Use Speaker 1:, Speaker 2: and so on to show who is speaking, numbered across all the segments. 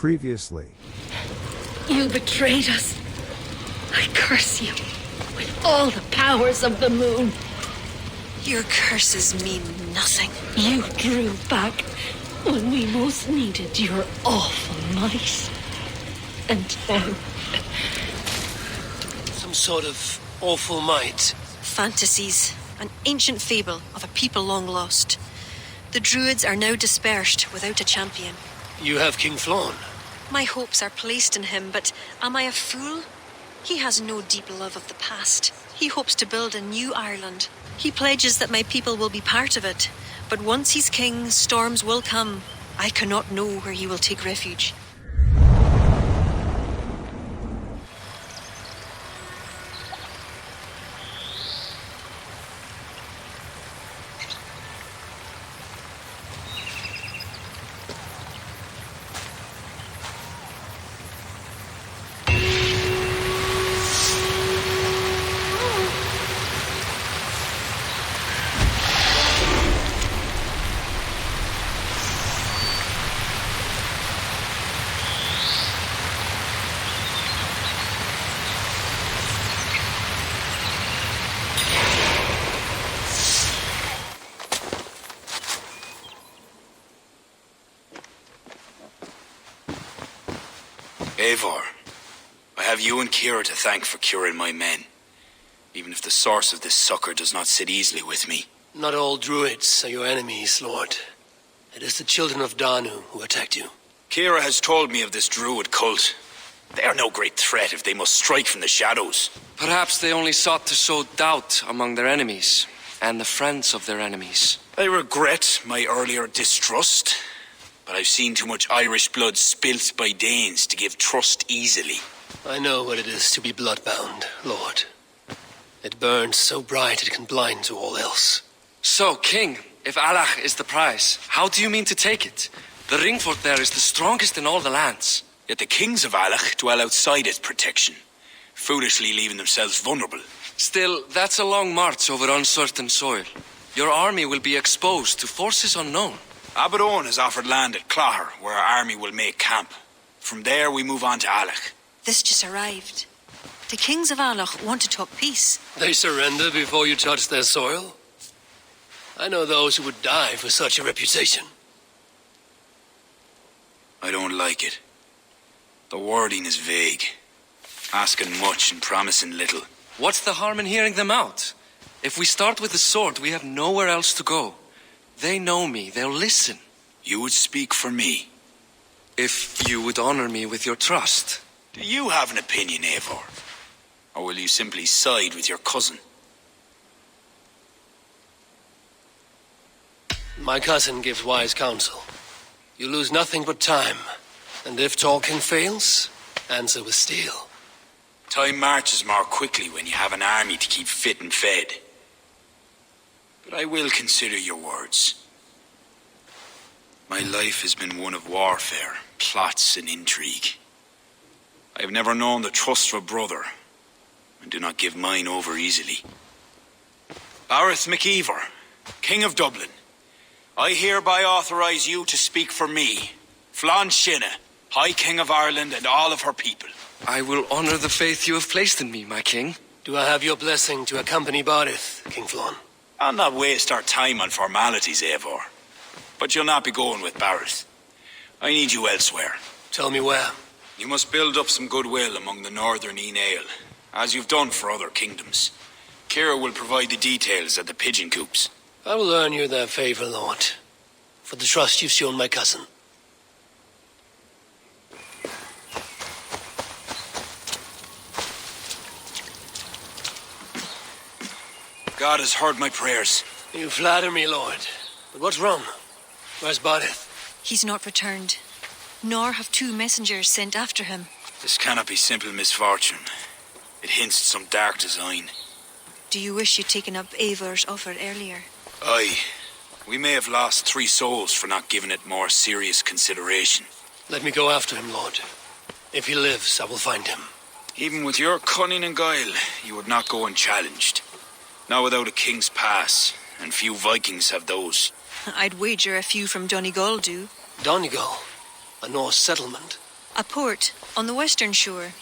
Speaker 1: Previously.
Speaker 2: You betrayed us. I curse you with all the powers of the moon.
Speaker 3: Your curses mean nothing.
Speaker 2: You drew back when we most needed your awful might. And now...
Speaker 4: Some sort of awful might.
Speaker 3: Fantasies. An ancient fable of a people long lost. The druids are now dispersed without a champion.
Speaker 4: You have King Flann.
Speaker 3: My hopes are placed in him, but am I a fool? He has no deep love of the past. He hopes to build a new Ireland. He pledges that my people will be part of it. But once he's king, storms will come. I cannot know where he will take refuge.
Speaker 5: Eivor, I have you and Kira to thank for curing my men, even if the source of this succor does not sit easily with me.
Speaker 4: Not all druids are your enemies, Lord. It is the children of Danu who attacked you.
Speaker 5: Kira has told me of this druid cult. They are no great threat if they must strike from the shadows.
Speaker 6: Perhaps they only sought to sow doubt among their enemies, and the friends of their enemies.
Speaker 5: I regret my earlier distrust, but I've seen too much Irish blood spilt by Danes to give trust easily.
Speaker 4: I know what it is to be bloodbound, Lord. It burns so bright it can blind to all else.
Speaker 6: So, King, if Allach is the prize, how do you mean to take it? The ring fort there is the strongest in all the lands.
Speaker 5: Yet the kings of Allach dwell outside its protection, foolishly leaving themselves vulnerable.
Speaker 6: Still, that's a long march over uncertain soil. Your army will be exposed to forces unknown.
Speaker 5: Abaddon has offered land at Clare, where our army will make camp. From there, we move on to Allach.
Speaker 3: This just arrived. The kings of Allach want to talk peace.
Speaker 4: They surrender before you touch their soil? I know those who would die for such a reputation.
Speaker 5: I don't like it. The wording is vague. Asking much and promising little.
Speaker 6: What's the harm in hearing them out? If we start with the sword, we have nowhere else to go. They know me, they'll listen.
Speaker 5: You would speak for me.
Speaker 6: If you would honor me with your trust.
Speaker 5: Do you have an opinion, Eivor? Or will you simply side with your cousin?
Speaker 4: My cousin gives wise counsel. You lose nothing but time. And if talking fails, answer with steel.
Speaker 5: Time marches more quickly when you have an army to keep fit and fed. But I will consider your words. My life has been one of warfare, plots and intrigue. I have never known the trust of a brother, and do not give mine over easily. Bareth MacIvor, King of Dublin, I hereby authorize you to speak for me, Flann Shinna, High King of Ireland and all of her people.
Speaker 6: I will honor the faith you have placed in me, my king.
Speaker 4: Do I have your blessing to accompany Bareth, King Flann?
Speaker 5: I'll not waste our time on formalities, Eivor. But you'll not be going with Bareth. I need you elsewhere.
Speaker 4: Tell me where.
Speaker 5: You must build up some goodwill among the northern Ael, as you've done for other kingdoms. Kira will provide the details at the pigeon coops.
Speaker 4: I will earn you their favor, Lord, for the trust you've shown my cousin.
Speaker 5: God has heard my prayers.
Speaker 4: You flatter me, Lord. But what's wrong? Where's Bareth?
Speaker 3: He's not returned, nor have 2 messengers sent after him.
Speaker 5: This cannot be simple misfortune. It hints at some dark design.
Speaker 3: Do you wish you'd taken up Eivor's offer earlier?
Speaker 5: Aye. We may have lost 3 souls for not giving it more serious consideration.
Speaker 4: Let me go after him, Lord. If he lives, I will find him.
Speaker 5: Even with your cunning and guile, you would not go unchallenged. Not without a king's pass, and few Vikings have those.
Speaker 3: I'd wager a few from Donegal do.
Speaker 4: Donegal? A Norse settlement?
Speaker 3: A port on the western shore.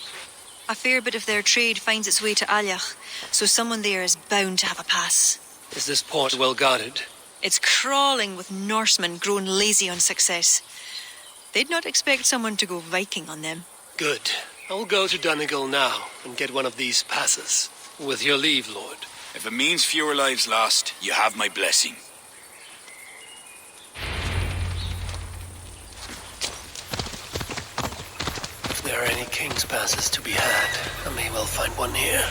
Speaker 3: A fair bit of their trade finds its way to Aljach, so someone there is bound to have a pass.
Speaker 4: Is this port well guarded?
Speaker 3: It's crawling with Norsemen grown lazy on success. They'd not expect someone to go Viking on them.
Speaker 4: Good. I'll go to Donegal now and get one of these passes. With your leave, Lord.
Speaker 5: If it means fewer lives lost, you have my blessing.
Speaker 4: If there are any king's passes to be had, I may well find one here.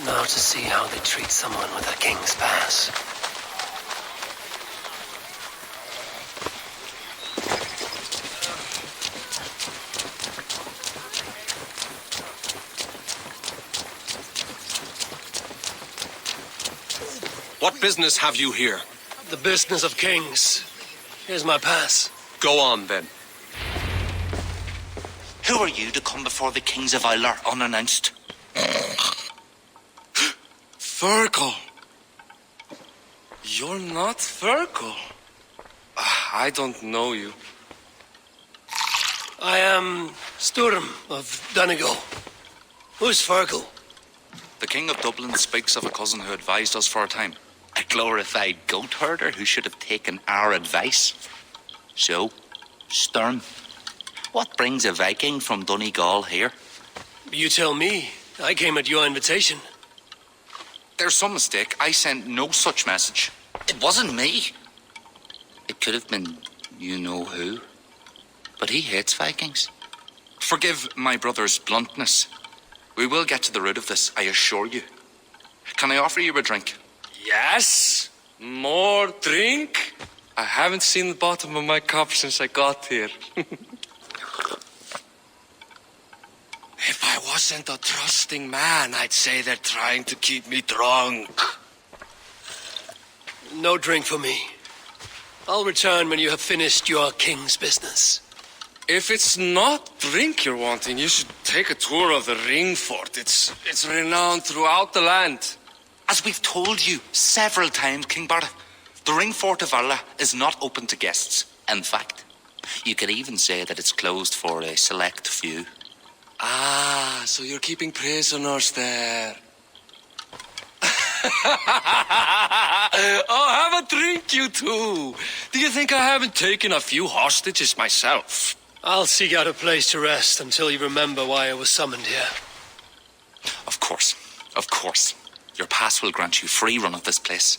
Speaker 4: Now to see how they treat someone with a king's pass.
Speaker 6: What business have you here?
Speaker 4: The business of kings. Here's my pass.
Speaker 6: Go on, then.
Speaker 1: Who are you to come before the kings of Eivor unannounced?
Speaker 6: Fergal. You're not Fergal. I don't know you.
Speaker 4: I am Sturm of Donegal. Who's Fergal?
Speaker 1: The King of Dublin speaks of a cousin who advised us for a time. A glorified goat herder who should have taken our advice. So, Sturm, what brings a Viking from Donegal here?
Speaker 4: You tell me. I came at your invitation.
Speaker 1: There's some mistake. I sent no such message. It wasn't me. It could have been you-know-who. But he hates Vikings. Forgive my brother's bluntness. We will get to the root of this, I assure you. Can I offer you a drink?
Speaker 6: Yes? More drink? I haven't seen the bottom of my cup since I got here. If I wasn't a trusting man, I'd say they're trying to keep me drunk.
Speaker 4: No drink for me. I'll return when you have finished your king's business.
Speaker 6: If it's not drink you're wanting, you should take a tour of the ring fort. It's renowned throughout the land.
Speaker 1: As we've told you several times, King Barda, the ring fort of Arla is not open to guests. In fact, you could even say that it's closed for a select few.
Speaker 6: Ah, so you're keeping prisoners there. Oh, have a drink, you two. Do you think I haven't taken a few hostages myself?
Speaker 4: I'll seek out a place to rest until you remember why I was summoned here.
Speaker 1: Of course, of course. Your pass will grant you free run of this place.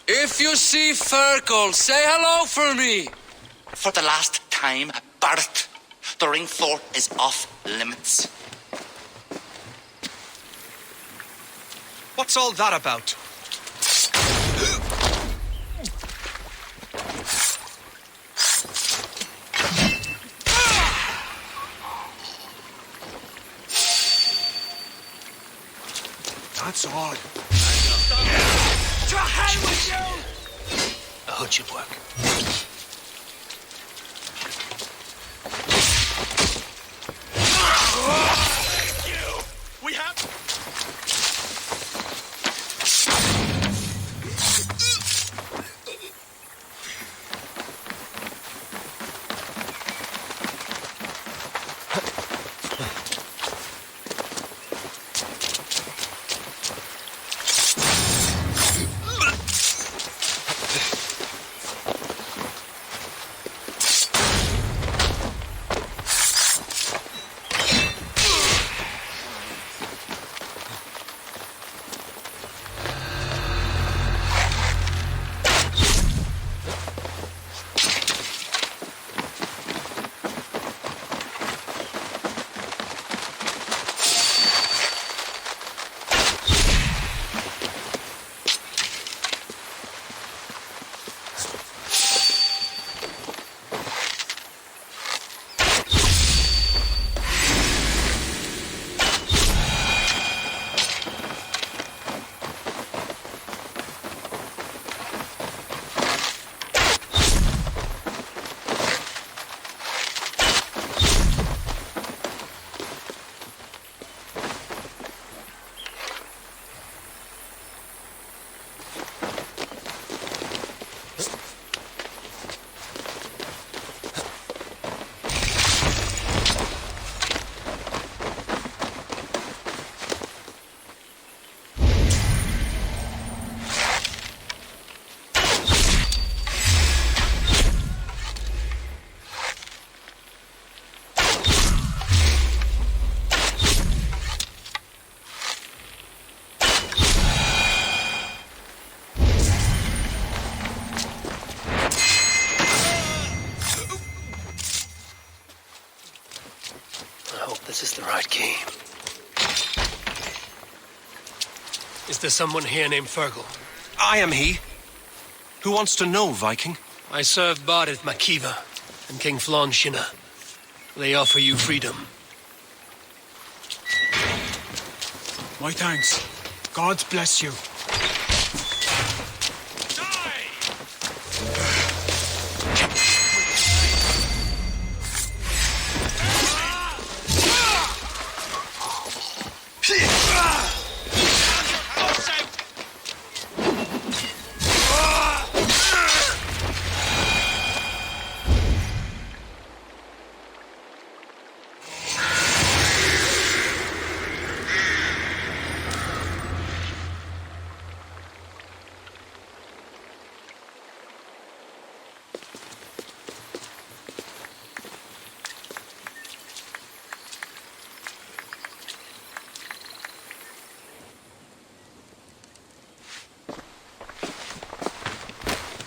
Speaker 6: If you see Fergal, say hello for me.
Speaker 1: For the last time, Barrett, the ring fort is off limits.
Speaker 7: What's all that about? That's all.
Speaker 5: To hell with you!
Speaker 4: A hood should work.
Speaker 5: We have...
Speaker 4: This is the right key. Is there someone here named Fergal?
Speaker 6: I am he. Who wants to know, Viking?
Speaker 4: I served Bardet Makiva and King Flann Shinna. They offer you freedom.
Speaker 7: My thanks. God bless you.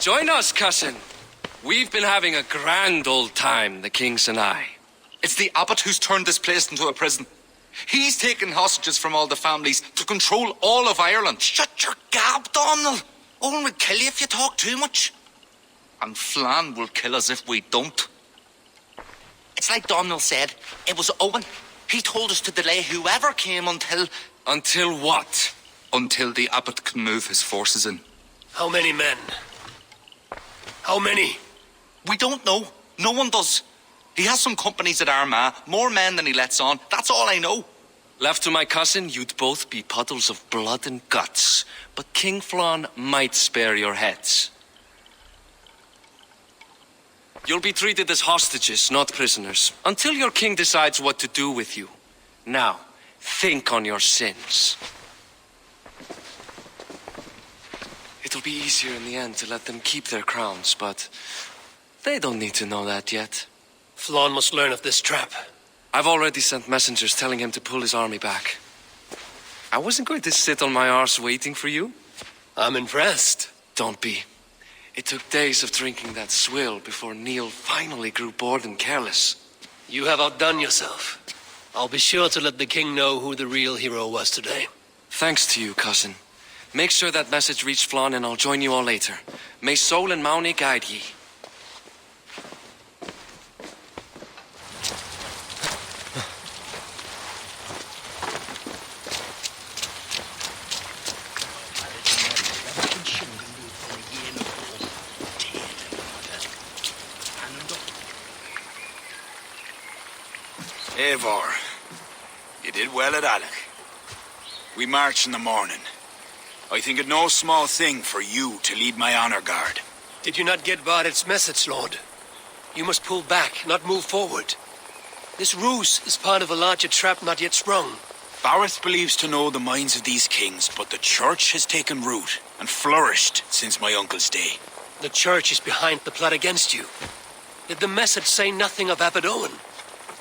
Speaker 6: Join us, cousin. We've been having a grand old time, the kings and I.
Speaker 1: It's the abbot who's turned this place into a prison. He's taken hostages from all the families to control all of Ireland. Shut your gab, Domhnall. Owen will kill you if you talk too much. And Flann will kill us if we don't. It's like Domhnall said, it was Owen. He told us to delay whoever came until...
Speaker 6: Until what?
Speaker 1: Until the abbot can move his forces in.
Speaker 4: How many men? How many?
Speaker 1: We don't know. No one does. He has some companies at Armagh, more men than he lets on. That's all I know.
Speaker 6: Left to my cousin, you'd both be puddles of blood and guts. But King Flann might spare your heads. You'll be treated as hostages, not prisoners, until your king decides what to do with you. Now, think on your sins. It'll be easier in the end to let them keep their crowns, but they don't need to know that yet.
Speaker 4: Flann must learn of this trap.
Speaker 6: I've already sent messengers telling him to pull his army back. I wasn't going to sit on my arse waiting for you.
Speaker 4: I'm impressed.
Speaker 6: Don't be. It took days of drinking that swill before Neil finally grew bored and careless.
Speaker 4: You have outdone yourself. I'll be sure to let the king know who the real hero was today.
Speaker 6: Thanks to you, cousin. Make sure that message reached Flann and I'll join you all later. May Sol and Mauni guide ye.
Speaker 5: Eivor, you did well at Alec. We march in the morning. I think it no small thing for you to lead my honor guard.
Speaker 4: Did you not get Barrett's message, Lord? You must pull back, not move forward. This ruse is part of a larger trap not yet sprung.
Speaker 5: Barrett believes to know the minds of these kings, but the church has taken root and flourished since my uncle's day.
Speaker 4: The church is behind the plot against you. Did the message say nothing of Abaddon?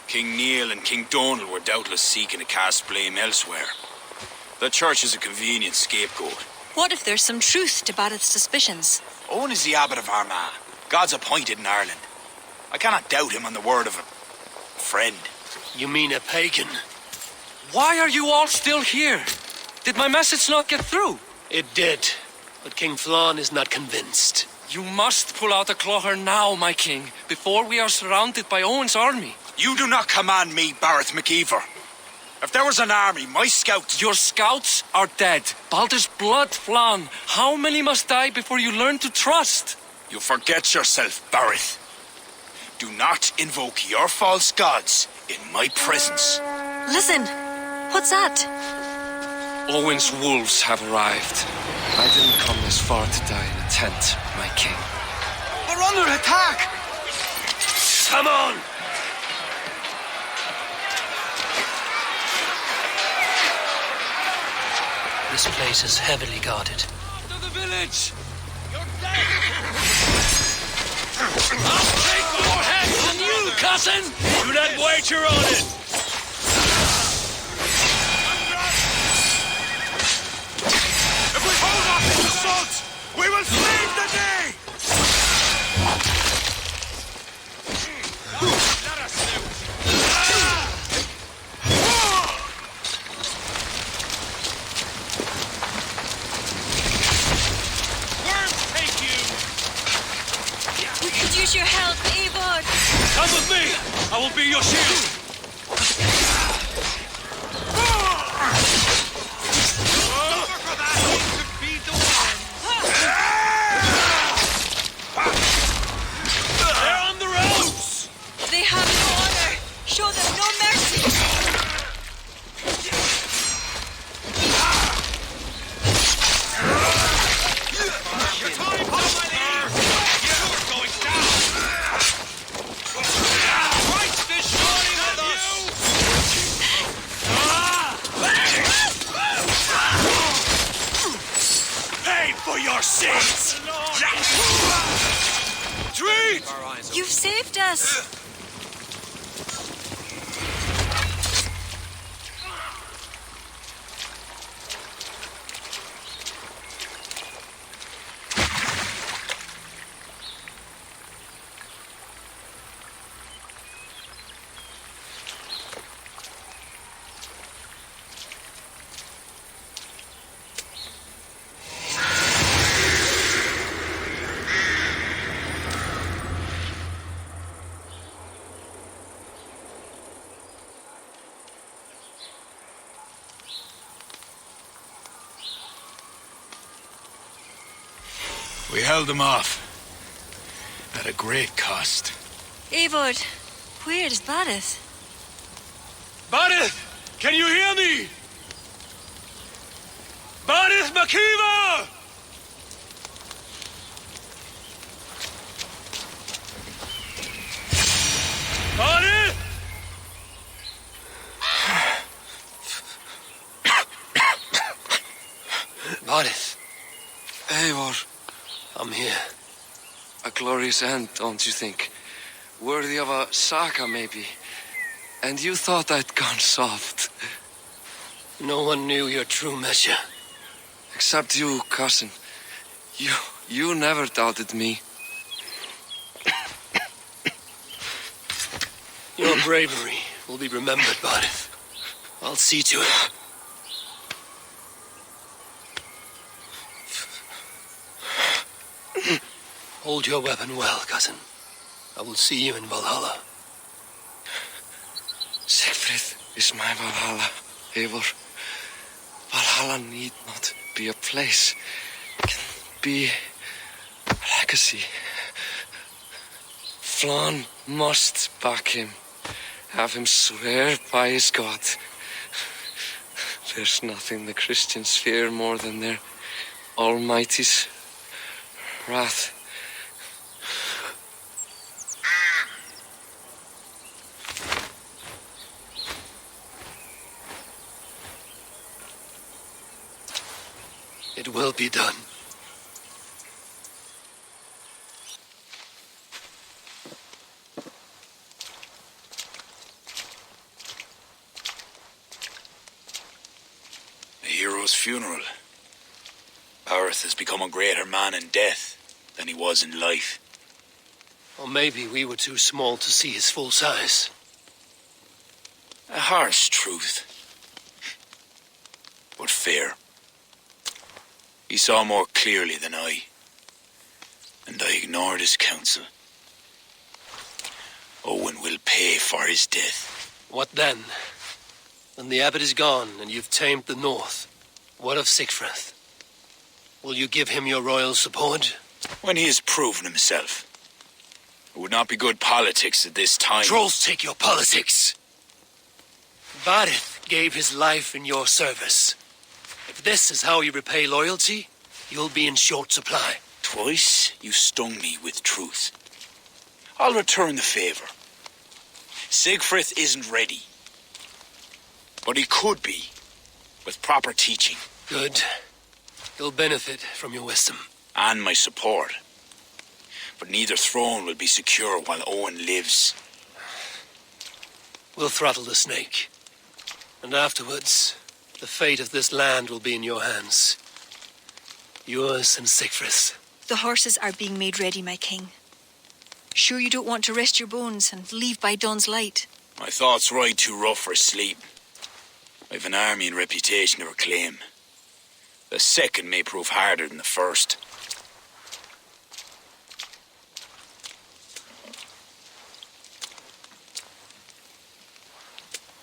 Speaker 5: King Neil and King Donald were doubtless seeking to cast blame elsewhere. The church is a convenient scapegoat.
Speaker 3: What if there's some truth to Barrett's suspicions?
Speaker 5: Owen is the abbot of Armagh, God's appointed in Ireland. I cannot doubt him on the word of a friend.
Speaker 4: You mean a pagan?
Speaker 6: Why are you all still here? Did my message not get through?
Speaker 4: It did, but King Flann is not convinced.
Speaker 6: You must pull out a clawher now, my king, before we are surrounded by Owen's army.
Speaker 5: You do not command me, Barrett McEvor. If there was an army, my scouts...
Speaker 6: Your scouts are dead. Baldur's blood, Flann. How many must die before you learn to trust?
Speaker 5: You forget yourself, Barrett. Do not invoke your false gods in my presence.
Speaker 3: Listen, what's that?
Speaker 6: Owen's wolves have arrived. I didn't come this far to die in a tent, my king.
Speaker 5: We're under attack!
Speaker 4: Come on! This place is heavily guarded.
Speaker 6: To the village!
Speaker 4: You're dead! I'll take more heads than you, cousin! Do not wager on it!
Speaker 5: If we hold off this assault, we will save the day! Let us do. Worms take you!
Speaker 3: We could use your help, Eivor.
Speaker 4: Come with me! I will be your shield!
Speaker 5: They're on the roads!
Speaker 3: They have no honor. Show them no mercy.
Speaker 5: Your time, you're going down! Right this shorty with us! Pay for your sins! Treat!
Speaker 3: You've saved us.
Speaker 5: We held them off. At a great cost.
Speaker 3: Eivor, where is Barrett?
Speaker 4: Barrett! Can you hear me? Barrett McEvor! Barrett! Barrett,
Speaker 6: Eivor,
Speaker 4: I'm here.
Speaker 6: a glorious end, don't you think? Worthy of a saga, maybe. And you thought I'd gone soft.
Speaker 4: No one knew your true measure.
Speaker 6: Except you, cousin. You never doubted me.
Speaker 4: Your bravery will be remembered, Barrett. I'll see to it. Hold your weapon well, cousin. I will see you in Valhalla.
Speaker 6: Siegfried is my Valhalla, Eivor. Valhalla need not be a place. It can be a legacy. Flann must back him. have him swear by his God. There's nothing the Christians fear more than their Almighty's wrath.
Speaker 4: It will be done.
Speaker 5: A hero's funeral. Gareth has become a greater man in death than he was in life.
Speaker 4: Or maybe we were too small to see his full size.
Speaker 5: A harsh truth, but fair. He saw more clearly than I, and I ignored his counsel. Owen will pay for his death.
Speaker 4: What then? When the abbot is gone and you've tamed the north, what of Sigfrid? Will you give him your royal support?
Speaker 5: When he has proven himself. It would not be good politics at this time.
Speaker 4: Trolls take your politics. Varith gave his life in your service. If this is how you repay loyalty, you'll be in short supply.
Speaker 5: Twice you stung me with truth. I'll return the favor. Sigfrid isn't ready. But he could be, with proper teaching.
Speaker 4: Good. He'll benefit from your wisdom.
Speaker 5: And my support. But neither throne will be secure while Owen lives.
Speaker 4: We'll throttle the snake. And afterwards, the fate of this land will be in your hands. Yours and Sigfrid's.
Speaker 3: The horses are being made ready, my king. Sure you don't want to rest your bones and leave by dawn's light?
Speaker 5: My thoughts ride too rough for sleep. I've an army and reputation to reclaim. The second may prove harder than the first.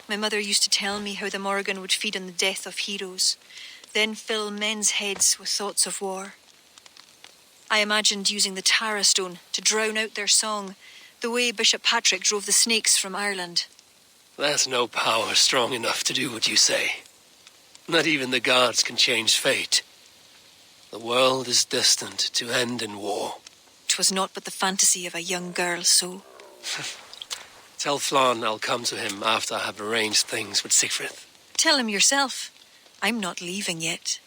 Speaker 3: My mother used to tell me how the Morrigan would feed on the death of heroes, then fill men's heads with thoughts of war. I imagined using the Tara Stone to drown out their song, the way Bishop Patrick drove the snakes from Ireland.
Speaker 4: There's no power strong enough to do what you say. Not even the gods can change fate. The world is destined to end in war.
Speaker 3: 'Twas naught but the fantasy of a young girl, so...
Speaker 4: Tell Flann I'll come to him after I have arranged things with Sigfrid.
Speaker 3: Tell him yourself. I'm not leaving yet.